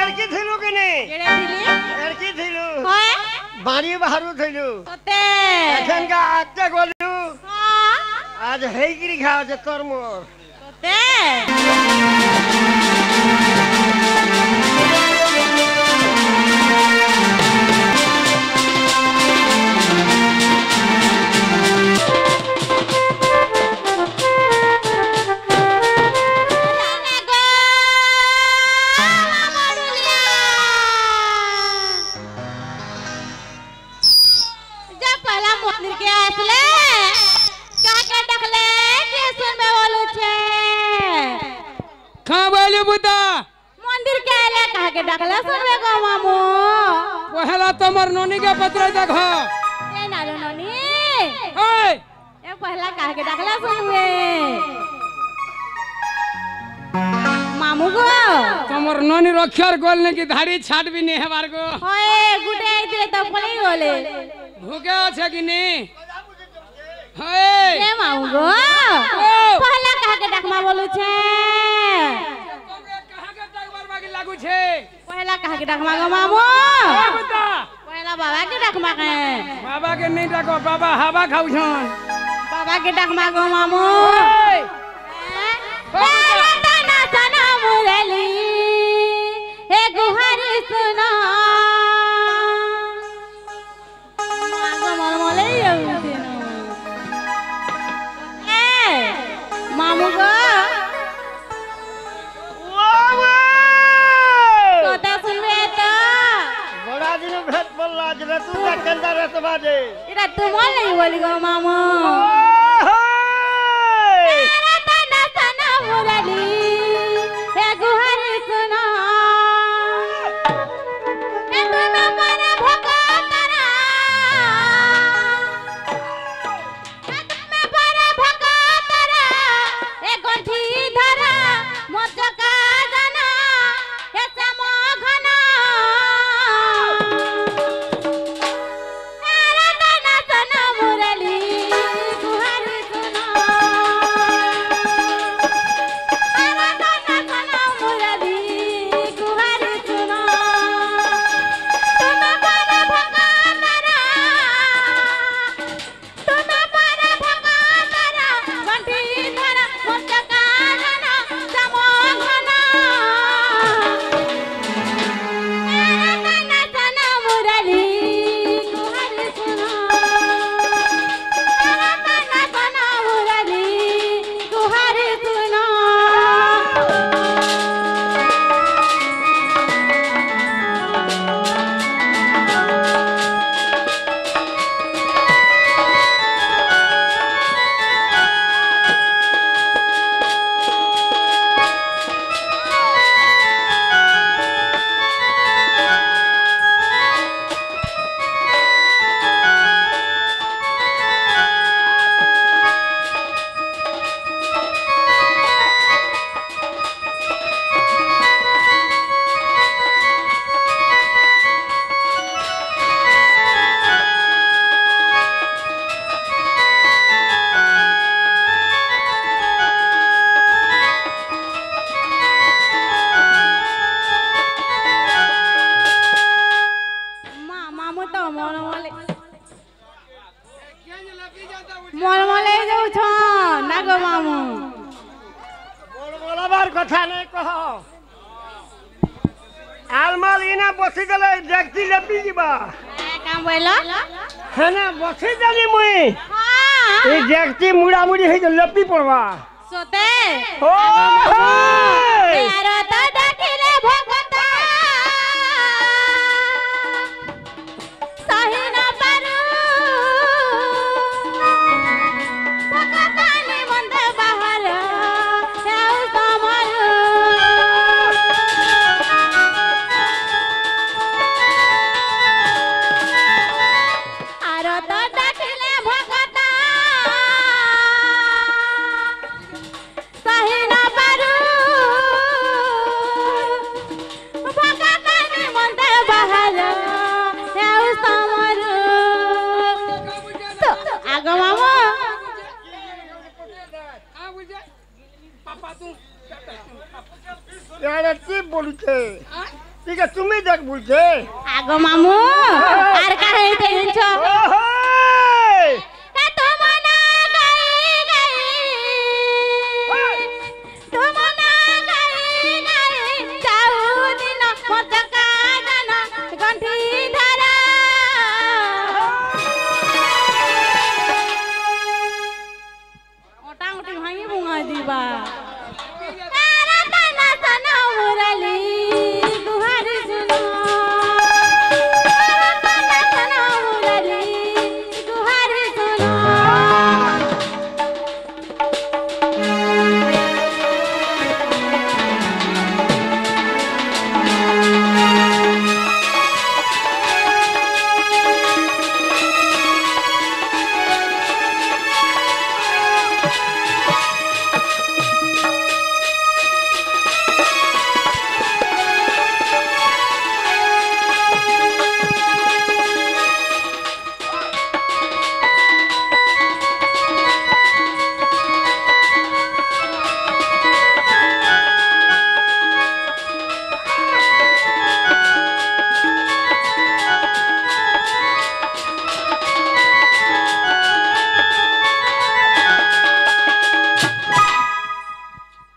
এরকি থিলু কিনি এরকি থিলু বাড়ি বাহারু থইলু এখানকা আজকে গলু আজ হেইগিরি খাওয়া যে তোর মোর मंदिर के आले कहा के डकला सुनबे गो मामू पहला तमर नोनी के पत्र देखो ए नालो नोनी ओए ए पहला कहा के डकला सुनबे मामू गो तमर नोनी रखियर गोल ने की धाड़ी छाट भी नहीं है बार को होए गुडे आई दिले त पड़ी गोले भूखे আছে कि नहीं होए ए मामू गो पहला कहा के डकमा बोलू छे लागू छे पहला कहा के डकमा गो मामू बता पहला बाबा के डकमा के बाबा के नहीं डाको बाबा हवा खाऊ छन बाबा के डकमा गो मामू तना तना मुरली हे गुहारी सुना मागो मलमले यउतिनो ए मामू गो भेट बोलला जे तू का कंदा रे बाजे इरा तू मोल नहीं बोली गो मामू तेरा तना तना मुरली हे गुहारी सुना ए तुम पर भोगा तारा ए तुम पर भोगा तारा ए गंठी धरा मजका जाना ए सम घना मलमले जाऊ छ नागो मामू बोलबार কথা নাই কহ আলমাল ইনা বসি গলে দেখতি লেপি দিবা কাম বইলো হনা বসি জানি মুই हां এই দেখতি মুড়া মুড়ি হই লেপি পড়বা सोते ओ यार त डाकिले भगता सही न पारू भगता ने बंद बाहर जाऊ समारू आर त डाकिले भगता सही न पारू এরা কি বলছে ঠিক আছে তুমি দেখ বলছে আগো মামু আর কাহে তেছ তা তোমানা গাই গাই তোমানা গাই গাই যাও দিন মতকা গান গন্ঠি ধরা ওটা ওটি ভাঙি বুঙা দিবা তারা তানা সানা মুরালি গুহারি শুনো তারা তানা সানা মুরালি গুহারি শুনো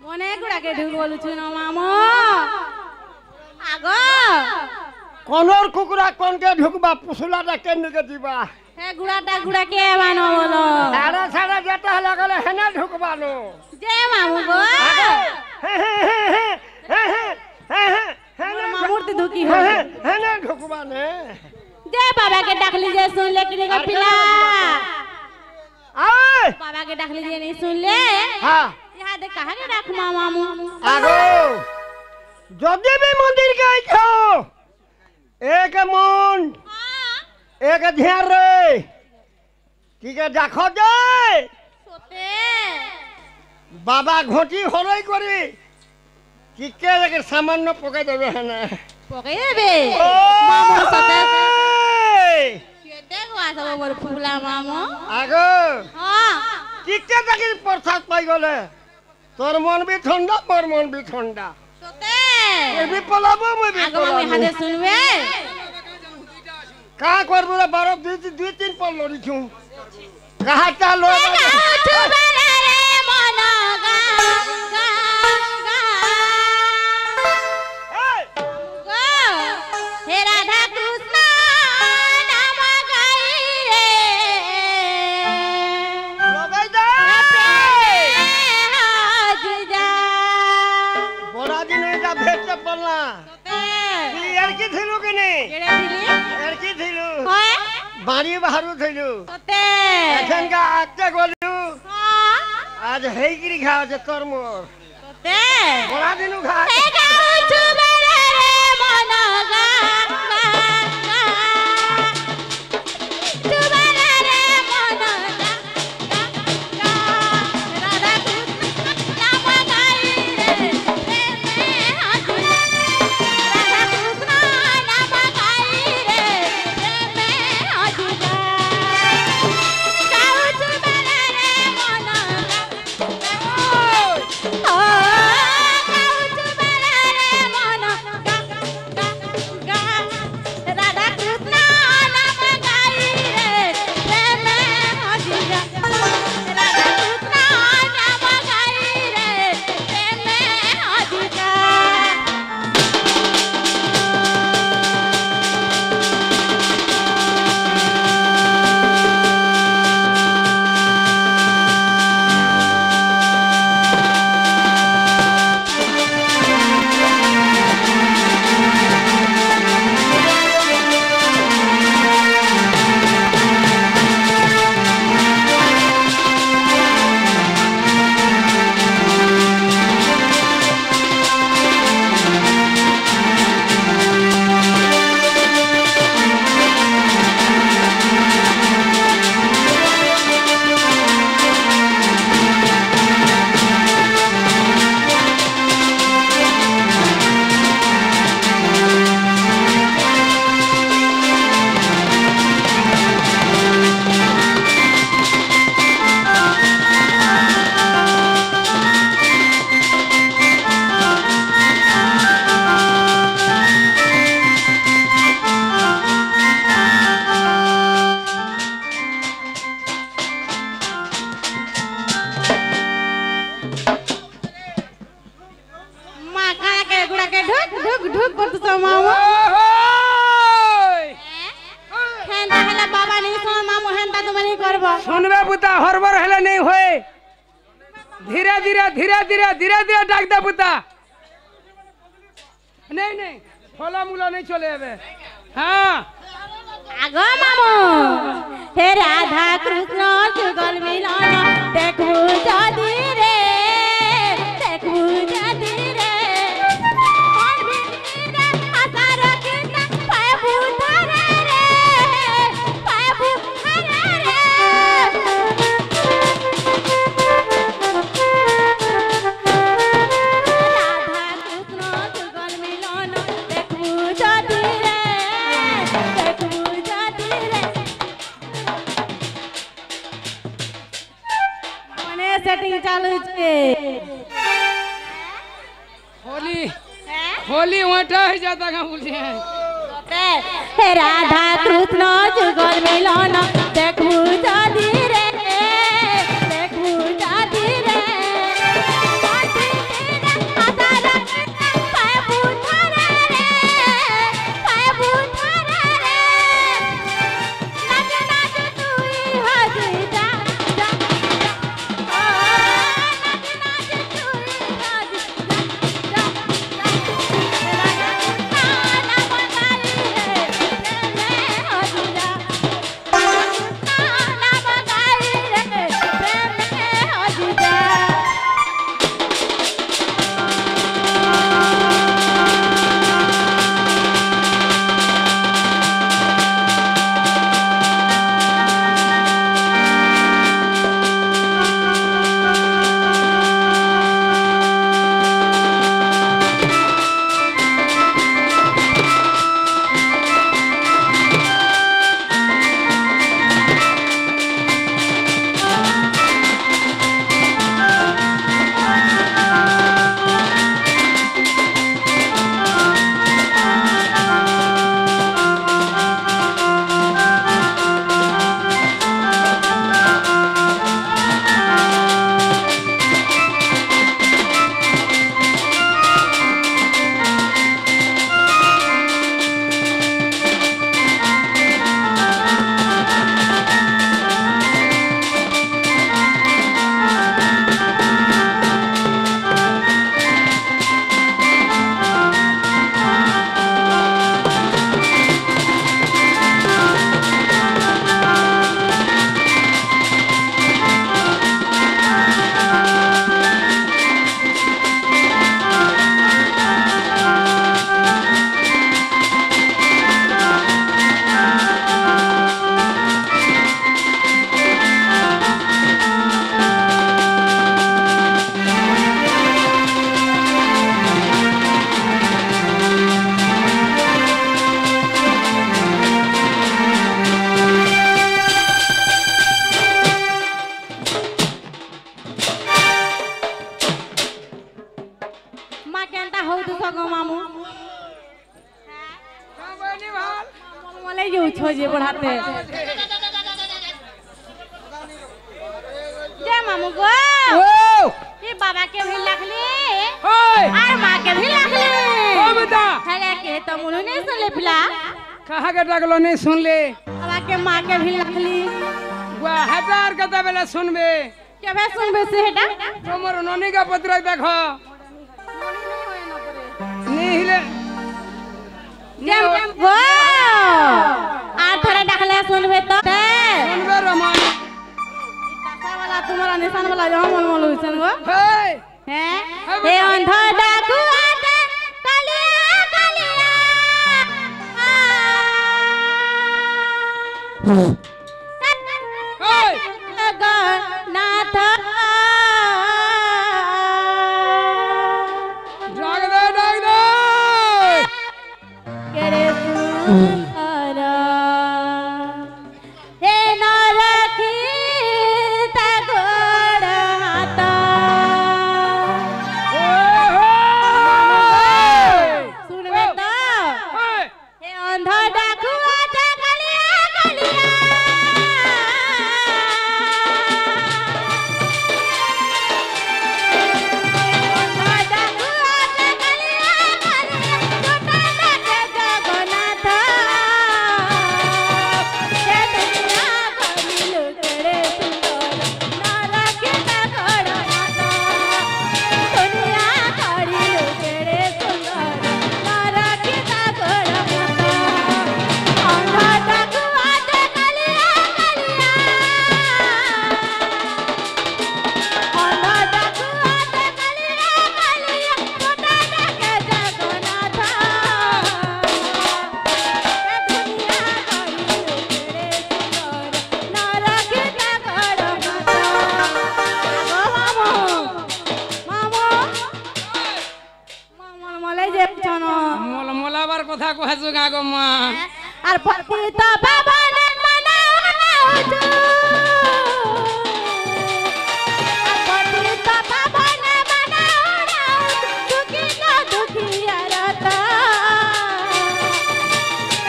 মনে গুড়াকে ঢুক বলুছু না মামু আগো কনর কুকুরা কোনকে ঢুকবা পুসুলাটা কেন্দ্রকে দিবা হে গুড়াকে বানো বলো সারা সারা যেতে হলে গেলে হেনে ঢুকবানো যে মামু গো মামুর তো ঢুকি হবে হেনে ঢুকবানে যে বাবাকে ডাকলি যে শুনলে কি রে পিলা আয় বাবাকে ডাকলি যে नहीं শুনলে হ্যাঁ यहाँ दे कहाँ के रख मामू আগো যদি भी मंदिर गई छो एक मन एक ध्यान रे ठीक है देखो दे सोते बाबा घोटी हरई करी টিকে রেখে সামান্য পকাই দেবে হ্যাঁ পকাই দেবে মামু সোতে কেতে গোয়া সব বল ফুলা মামু আগো হ্যাঁ টিকে দেখি প্রসাদ পাই গলে তোর মন বি ঠান্ডা মোর মন বি ঠান্ডা সোতে এ বি পলাবো মই বি আগে মামু হাতে শুনবে কা করবো রে 12 দুই তিন পল লড়িছু কাহাটা লো ছুবারে রে মন গা গা গা গো হে রাধা কৃষ্ণ নাম গাই রে লগাই দে হাজা বড়া দিন এটা ভেটতে পড়লা তুই এর কি থিলু কিনি কেড়ে দিলি এর কি থিলু হয় বাড়ি বাহারু থইলু তোতে এখানকা আজকে গলু হ্যাঁ আজ হেইগিরি খাওয়াছে তোর মোর তোতে বড়া দিনু খা হে গাও ছুবারে রে মন গা গা গা ছুবারে রে মন গা গা গা রাধা কৃষ্ণ নাম গাই রে রে মে হাজুলা রাধা কৃষ্ণ নাম গাই রে রে মে হাজুলা গাও ছুবারে রে মন গা ও গাও ছুবারে করতেছ মামু হেন্দা হেলা বাবা নেই শোন মামু হেন্দা তুমি नहीं করব শুনবে পুতা হরবর হেলে নেই হয়ে ধীরে ধীরে ধীরে ধীরে ধীরে ধীরে ডাক দে পুতা নেই নেই ফলা মুলা নেই চলে যাবে হ্যাঁ আগো মামু হে রাধা কৃষ্ণ যুগল মিলন দেখু যদি রে দেখু যদি রে কোন বিনে আশা রাখিনা পাবু ধরে রে পাবু ধরে রে রাধা কৃষ্ণ যুগল মিলন দেখু যদি রে দেখু যদি রে মনে সেটিং চালু হচ্ছে होली होली वटा ही जाता का बोलते हैं हे राधा कृष्ण जुगल मिलन देखू जादी रे देखू जादी रे पाबू धरे रे पाबू धरे रे नाच नाच तुई हजी जा जा नाच नाच तुई हजी जा जा ना बंगाली रे मैं हजी जा ना बंगाली रे मैं हजी जा माँ केंता हो तू सगो मामू मले जो छोजे बढ़ाते जय मामू गो ये बाबा के भी लगली और माँ के भी लगली बता हेले के तो मुनु नहीं सुन ले पिला कहा के डाकलो नहीं सुन ले बाबा के माँ के भी लगली वा हजार कता बेला सुनबे के बे सुन बे से हेटा तोमर ननी का पत्रक देखो नीले जय गो आ थोड़ा डाकले सुनबे तो सुनबे रमान तासा वाला तुम्हारा निशान वाला जो मन मन लुसन गो हे हैं हे अंधा डाकू आते कालिया कालिया नाथ डाक दे केरे सुंदर हे नरखी तगोड़ हाथ सुनबे तो हे अंधा डाकू आते कालिया कालिया अंधा डाकू आते कालिया कालिया কথা কহেছো গা গো মা আর পতিত পাবনে মনা উঠু আর পতিত পাবনে মনা উঠু দুঃখী না দুঃখিয়া রাতা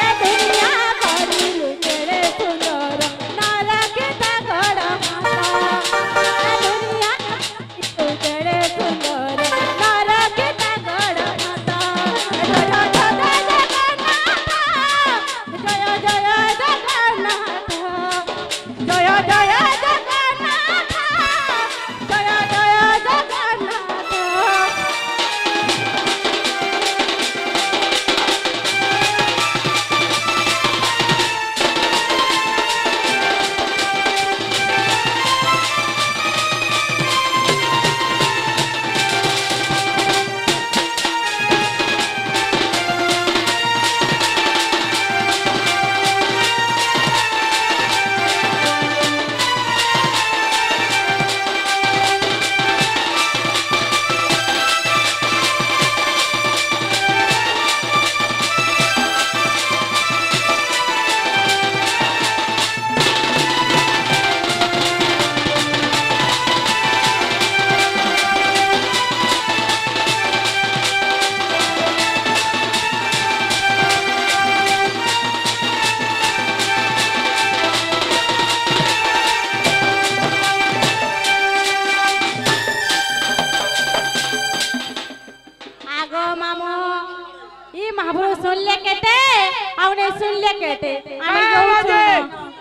এ দুনিয়া করিলু কেড়ে সুন্দর নরকে তা গড় মাতা এ দুনিয়া কেড়ে সুন্দর নরকে তা গড় মাতা জয় জয় জগন্নাথ জয় জয় জগন্নাথ सुनले केते आउने सुनले केते आने